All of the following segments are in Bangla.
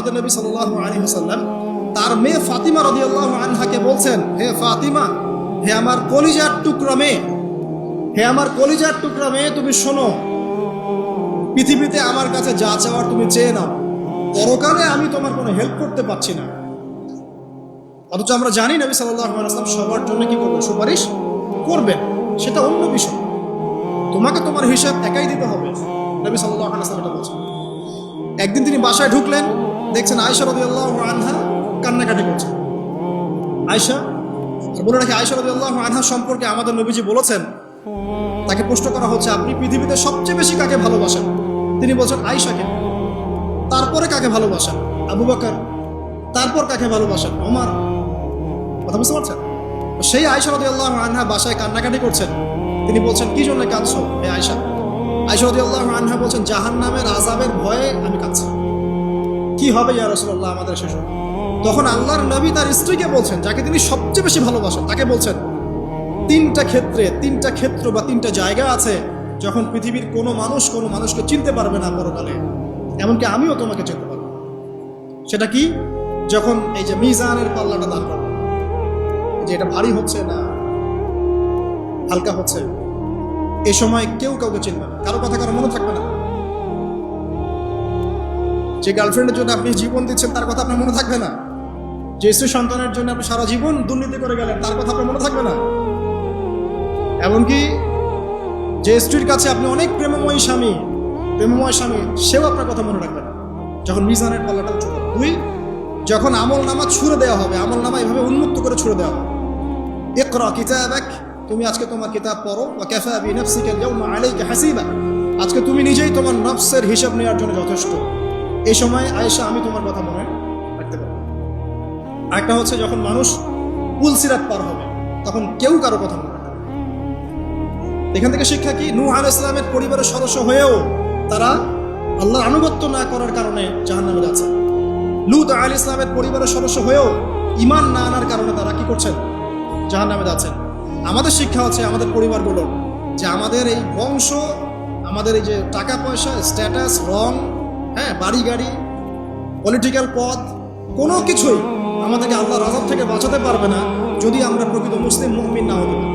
আমাদের নবী সাল্লাল্লাহু আলাইহি ওয়াসাল্লাম তার মেয়ে ফাতিমা রাদিয়াল্লাহু আনহাকে বলছেন, হে ফাতিমা, হে আমার কলিজার টুকরা মেয়ে, হে আমার কলিজার টুকরা মেয়ে, তুমি শোনো, পৃথিবীতে আমার কাছে যা চাওয়ার তুমি চেয়ে নাও, পরকালে আমি তোমার কোনো হেল্প করতে পারছি না। অথচ আমরা জানি নবী সাল্লাল্লাহু আলাইহি ওয়াসাল্লাম সবার জন্য কি করবেন? সুপারিশ করবেন, সেটা অন্য বিষয়। তোমাকে তোমার হিসাব একাই দিতে হবে, নবী সাল্লাল্লাহু আলাইহি ওয়াসাল্লাম এটা বলছেন। একদিন তিনি বাসায় ঢুকলেন, দেখছেন আয়েশা রাদিয়াল্লাহু আনহা কান্নাকাটি করছে। আয়েশা, আর বলে রাখি, আয়েশা রাদিয়াল্লাহু আনহা সম্পর্কে আমাদের নবীজি বলেছেন, তাকে প্রশ্ন করা হচ্ছে, আপনি পৃথিবীতে সবচেয়ে বেশি কাকে ভালোবাসেন? তিনি বলছেন আয়েশাকে। তারপরে কাকে ভালোবাসেন? আবু বকর। তারপর কাকে ভালোবাসেন? ওমর। কথা বুঝতে পারছেন? সেই আয়েশা রাদিয়াল্লাহু আনহা বাসায় কান্নাকাটি করছেন। তিনি বলছেন, কি জন্য কাঁদছো হে আয়েশা? আয়েশা রাদিয়াল্লাহু আনহা বলছেন, জাহান্নামের আযাবের ভয়ে আমি কাঁদছি। কি হবে ইয়া রাসূলুল্লাহ আমাদের শেষ? তখন আল্লাহর নবী তার স্ত্রীকে বলছেন, যাকে তিনি সবচেয়ে বেশি ভালোবাসেন, তাকে বলছেন, তিনটা ক্ষেত্র বা তিনটা জায়গা আছে যখন পৃথিবীর কোনো মানুষকে চিনতে পারবে না পরকালে, এমনকি আমিও তোমাকে চিনতে পারবো। সেটা কি? যখন এই যে মিজানের পাল্লাটা দান করবে, যে এটা ভারী হচ্ছে না হালকা হচ্ছে, এই সময় কেউ কাউকে চিনবে না, কারো কথা কারো মনে থাকবে না। যে গার্লফ্রেন্ডের জন্য আপনি জীবন দিচ্ছেন, তার কথা আপনার মনে থাকবে না। যে স্ত্রী সন্তানের জন্য আপনি সারা জীবন দুর্নীতি করে গেলেন, তার কথা আপনার মনে থাকবে না। এমনকি যে স্ত্রীর কাছে আপনি অনেক প্রেমময় স্বামী, সেও আপনার কথা মনে রাখবে না যখন মিজানের পাল্লাটা উঠবে। দুই, যখন আমল নামা ছুড়ে দেওয়া হবে, আমল নামা এভাবে উন্মুক্ত করে ছুড়ে দেওয়া হবে, ইকরা কিতাবাক, তুমি আজকে তোমার কিতাব পড়ো, ওয়া কাফা বিনাফসিকা আল-ইয়াওমা আলাইকা হাসিবা, আজকে তুমি নিজেই তোমার নফসের হিসাব নেওয়ার জন্য যথেষ্ট। এই সময় আয়েশা আমি তোমার কথা মনে রাখতে পারবো। আরেকটা হচ্ছে যখন মানুষ পুলসিরাত পার হবে, তখন কেউ কারো কথা মনে রাখবে না। এখান থেকে শিক্ষা কি? নূহ আলাইহিস সালামের পরিবারের সদস্য হয়েও তারা আল্লাহর আনুগত্য না করার কারণে জাহান্নামে যাচ্ছে। লূত আলাইহিস সালামের পরিবারের সদস্য হয়েও ঈমান না আনার কারণে তারা কি করছেন? জাহান্নামে যাচ্ছেন। আমাদের শিক্ষা হচ্ছে আমাদের পরিবারগুলোর, যে আমাদের এই বংশ, আমাদের এই যে টাকা পয়সা, স্ট্যাটাস, রং, হ্যাঁ, বাড়ি গাড়ি, পলিটিক্যাল পদ, কোনো কিছুই আমাদেরকে আল্লাহর আযাব থেকে বাঁচাতে পারবে না যদি আমরা প্রকৃত মুসলিম মুমিন না হতে পারি।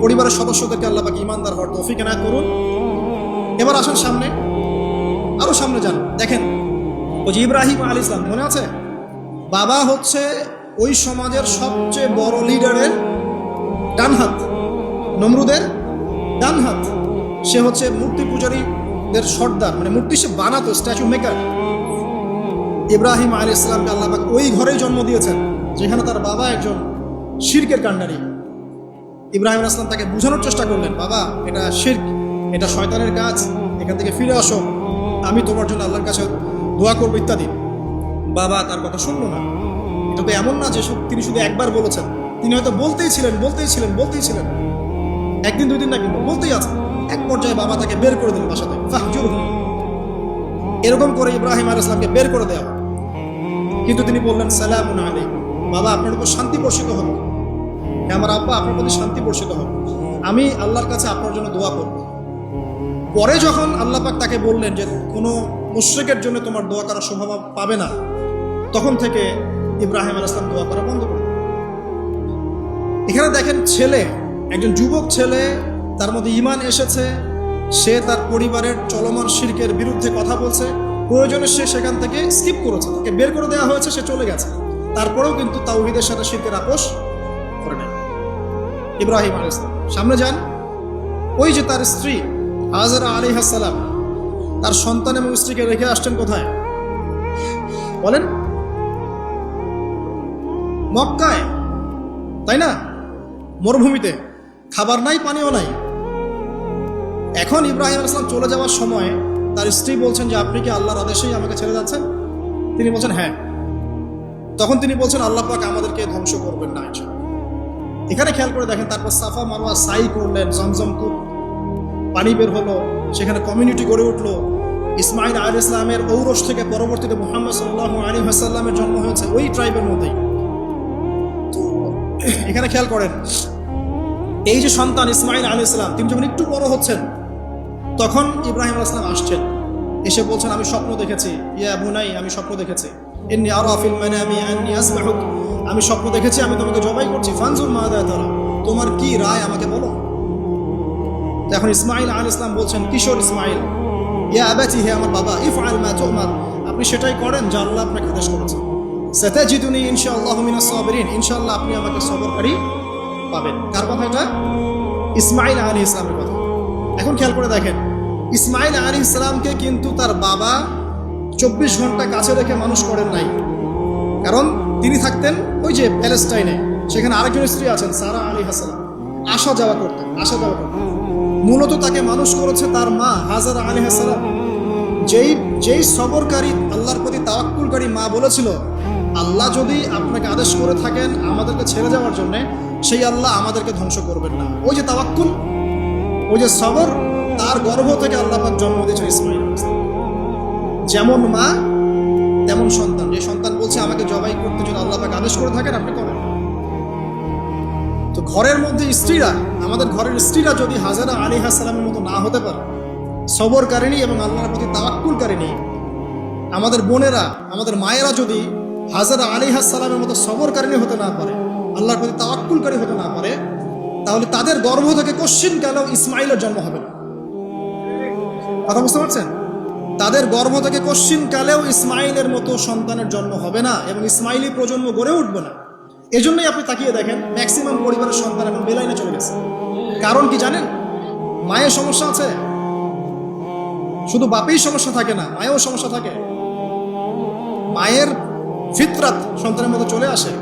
পরিবারের সদস্যদেরকে আল্লাহ পাক ঈমানদার হওয়ার তৌফিক এনায়েত করুন। এবার আসুন সামনে, আরো সামনে যান। দেখেন, ওই যে ইব্রাহিম আলাইহিস সালাম, মনে আছে? বাবা হচ্ছে ওই সমাজের সবচেয়ে বড় লিডারের ডান হাত, নমরুদের ডান হাত। সে হচ্ছে মূর্তি পূজারীদের সর্দার, মানে মূর্তি সে বানাতো, স্ট্যাচু মেকার। ইব্রাহিম আলাইহিস সালামকে আল্লাহ পাক ওই ঘরেই জন্ম দিয়েছেন যেখানে তার বাবা একজন শিরকের কাণ্ডারী। ইব্রাহিম আলাইহিস সালাম তাকে বোঝানোর চেষ্টা করলেন, বাবা এটা শিরক, এটা শয়তানের কাজ, এখান থেকে ফিরে আসো, আমি তোমার জন্য আল্লাহর কাছে দোয়া করবো ইত্যাদি। বাবা তার কথা শুনলো না। এটা তো এমন না যে তিনি শুধু একবার বলেছেন, তিনি হয়তো বলতেই ছিলেন, একদিন দুই দিন না, কিন্তু বলতেই আছে। এক পর্যায়ে বাবা তাকে বের করে দিলেন বাসাতে, ফাহজুরহু। এরকম করে ইব্রাহিম আলাইহিস সালামকে বের করে দেওয়া। কিন্তু তিনি বললেন, সালামুন আলাইকুম, বাবা আপনার উপর শান্তি বর্ষিত হোক, আমার আব্বা আপনার প্রতি শান্তি বর্ষিত হোক, আমি আল্লাহর কাছে আপনার জন্য দোয়া করব। পরে যখন আল্লাহ পাক তাকে বললেন যে কোনো মুশরিকের জন্য তোমার দোয়া করার স্বভাব পাবে না, তখন থেকে ইব্রাহিম আলাইহিস সালাম দোয়া করা বন্ধ করে। এখানে দেখেন, ছেলে, একজন যুবক ছেলে, তার মধ্যে ঈমান এসেছে, সে তার পরিবারের চলমান শিরকের বিরুদ্ধে কথা বলছে, প্রয়োজনে সে সেখান থেকে স্কিপ করেছে, তাকে বের করে দেওয়া হয়েছে, সে চলে গেছে, তারপরেও কিন্তু তাওহীদের সাথে শিরকের আপোষ করে নেয় ইব্রাহিম আলাইহিস সালাম। সামনে যান, ওই যে তার স্ত্রী হাজেরা আলাইহিস সালাম তার সন্তান এবং স্ত্রীকে রেখে আসছেন কোথায় বলেন? মক্কায়, তাই না? মরুভূমিতে, খাবার নাই, পানিও নাই। এখন ইব্রাহিম আলাইহিস সালাম চলে যাওয়ার সময় তার স্ত্রী বলছেন যে আপনি কি আল্লাহর আদেশেই আমাকে ছেড়ে যাচ্ছেন? তিনি বলছেন হ্যাঁ। তখন তিনি বলছেন, আল্লাহ পাক আমাদেরকে ধ্বংস করবেন না। এখানে খেয়াল করে দেখেন, তারপর সাফা মারওয়া সাই করলেন, জমজম কূপ পানি বের হলো, সেখানে কমিউনিটি গড়ে উঠলো। ইসমাইল আলাইহিস সালামের ঔরস থেকে পরবর্তীতে মুহাম্মদ সাল্লাল্লাহু আলাইহি ওয়াসাল্লামের জন্ম হয়েছে ওই ট্রাইবের মধ্যেই। তো এখানে খেয়াল করেন, এই যে সন্তান ইসমাইল আলাইহিস সালাম, তিনি যখন একটু বড় হচ্ছেন, তখন ইব্রাহিম আলাইহিস সালাম আসছেন, এসে বলছেন আমি স্বপ্ন দেখেছি, ইয়া বুনাই আমি স্বপ্ন দেখেছি, ইন্নী আরা ফিল মানামি আন্নী আসবাহুক, আমি স্বপ্ন দেখেছি আমি তোমাকে জবাই করছি, ফানজুর মাযা তারা, তোমার কি রায় আমাকে বলো। তো এখন ইসমাঈল আলাইহিস সালাম বলছেন, কিশোর ইসমাঈল, ইয়া আবাতি, হে আমার বাবা, ইফআল মা তু'মার, আপনি সেটাই করেন যা আল্লাহ আপনাকে আদেশ করেছেন। সাতাজিদুনি ইনশাআল্লাহু মিনাস সাবিরিন, ইনশাআল্লাহ আপনি আমাকে সবরকারী পাবেন। কার কথা এটা? ইসমাঈল আলাইহিস সালামের কথা। এখন খেয়াল করে দেখেন, ইসমাঈল আলাইহিস সালামকে কিন্তু তার বাবা 24 ঘন্টা কাছে রেখে মানুষ করেন নাই। কারণ তিনি থাকতেন ওই যে প্যালেস্টাইনে, সেখানে আরেকজন স্ত্রী আছেন সারা আলাইহিস সালাম, আসা যাওয়া করতেন। মূলত তাকে মানুষ করেছে তার মা হাজারা আলাইহিস সালাম, যেই সবরকারী, আল্লাহর প্রতি তাওয়াক্কুলকারী মা বলেছিল, আল্লাহ যদি আপনাকে আদেশ করে থাকেন আমাদেরকে ছেড়ে যাওয়ার জন্য, সেই আল্লাহ আমাদেরকে ধ্বংস করবেন না। ওই যে তাওয়াক্কুল, ওই যে সবর, তার গর্ভ থেকে আল্লাহ পাক জন্ম দিয়েছে ইসমাঈল। যেমন মা তেমন সন্তান, যে সন্তান বলছে আমাকে জবাই করতে যদি আল্লাহ পাক আদেশ করে থাকেন আপনি করেন। তো ঘরের মধ্যে স্ত্রীরা, আমাদের ঘরের স্ত্রীরা যদি হাজারা আলাইহিস সালামের মতো না হতে পারে, সবরকারিণী এবং আল্লাহর প্রতি তাওয়াক্কুলকারিণী, আমাদের বোনেরা, আমাদের মায়েরা যদি হাজারা আলাইহিস সালামের মতো সবরকারিণী হতে না পারে, আল্লাহর প্রতি তাওয়াক্কুলকারী হতে না পারে, তাহলে তাদের গর্ভ থেকে কশ্চিনকালেও ইসমাঈলের জন্ম হবে না। কথা বুঝতে পারছেন? তাদের গর্ভ থেকে কশ্চিনকালেও ইসমাঈলের মতো সন্তানের জন্ম হবে না এবং ইসমাঈলী প্রজন্ম গড়ে উঠবে না। এজন্যই আপনি তাকিয়ে দেখেন, ম্যাক্সিমাম পরিবারের সন্তান এখন বেলাইনে চলে গেছে। কারণ কি জানেন? মায়ের সমস্যা আছে, শুধু বাপেই সমস্যা থাকে না, মায়েও সমস্যা থাকে। মায়ের ফিতরাত সন্তানের মতো চলে আসে।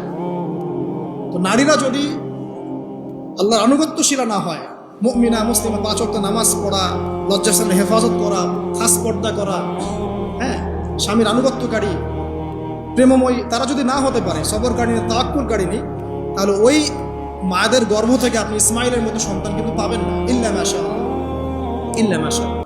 তো নারীরা যদি আল্লাহর আনুগত্যশীলা না হয়, মুমিনা মুসলিমা, 5 ওয়াক্ত নামাজ পড়া, লজ্জাস্থানের হেফাজত করা, খাস পর্দা করা, হ্যাঁ, স্বামীর আনুগত্যকারী, প্রেমময়ী, তারা যদি না হতে পারে, সবরকারিণী, তাওয়াক্কুলকারিণী, তাহলে ওই মায়েদের গর্ভ থেকে আপনি ইসমাঈলের মতো সন্তান কিন্তু পাবেন না, ইল্লা মাশাআল্লাহ, ইল্লা মাশাআল্লাহ।